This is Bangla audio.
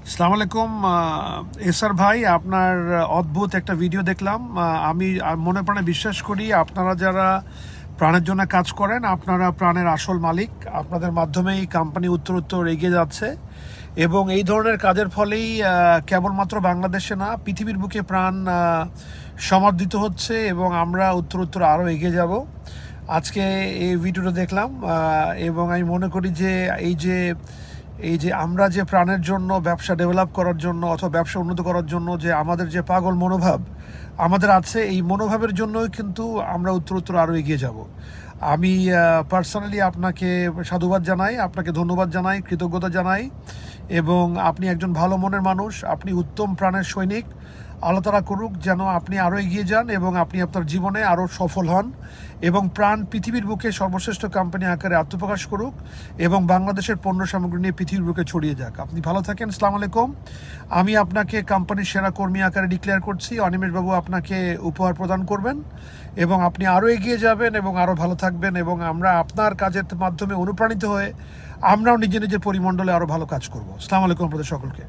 আসসালামু আলাইকুম এসআর ভাই, আপনার অদ্ভুত একটা ভিডিও দেখলাম। আমি মনে প্রাণে বিশ্বাস করি আপনারা যারা প্রাণের জন্য কাজ করেন আপনারা প্রাণের আসল মালিক। আপনাদের মাধ্যমেই কোম্পানি উত্তর উত্তর এগিয়ে যাচ্ছে এবং এই ধরনের কাজের ফলেই কেবলমাত্র বাংলাদেশে না, পৃথিবীর বুকে প্রাণ সমাদৃত হচ্ছে এবং আমরা উত্তর উত্তর আরও এগিয়ে যাব। আজকে এই ভিডিওটা দেখলাম এবং আমি মনে করি যে এই যে আমরা যে প্রাণের জন্য ব্যবসা ডেভেলপ করার জন্য অথবা ব্যবসা উন্নত করার জন্য যে আমাদের যে পাগল মনোভাব আমাদের আছে, এই মনোভাবের জন্যই কিন্তু আমরা উত্তর উত্তর আরও এগিয়ে যাব। আমি পার্সোনালি আপনাকে সাধুবাদ জানাই, আপনাকে ধন্যবাদ জানাই, কৃতজ্ঞতা জানাই এবং আপনি একজন ভালো মনের মানুষ, আপনি উত্তম প্রাণের সৈনিক। আল্লাহ তাআলা করুক যেন আপনি আরও এগিয়ে যান এবং আপনি আপনার জীবনে আরও সফল হন এবং প্রাণ পৃথিবীর বুকে সর্বশ্রেষ্ঠ কোম্পানি আকারে আত্মপ্রকাশ করুক এবং বাংলাদেশের পণ্য সামগ্রী নিয়ে পৃথিবীর বুকে ছড়িয়ে যাক। আপনি ভালো থাকেন। আসসালামু আলাইকুম। আমি আপনাকে কোম্পানির সেরা কর্মী আকারে ডিক্লেয়ার করছি। অনিমেষবাবু আপনাকে উপহার প্রদান করবেন এবং আপনি আরও এগিয়ে যাবেন এবং আরও ভালো থাকবেন এবং আমরা আপনার কাজের মাধ্যমে অনুপ্রাণিত হয়ে আমরাও নিজের নিজের পরিমণ্ডলে আরও ভালো কাজ করব। আসসালামু আলাইকুম আপনাদের সকলকে।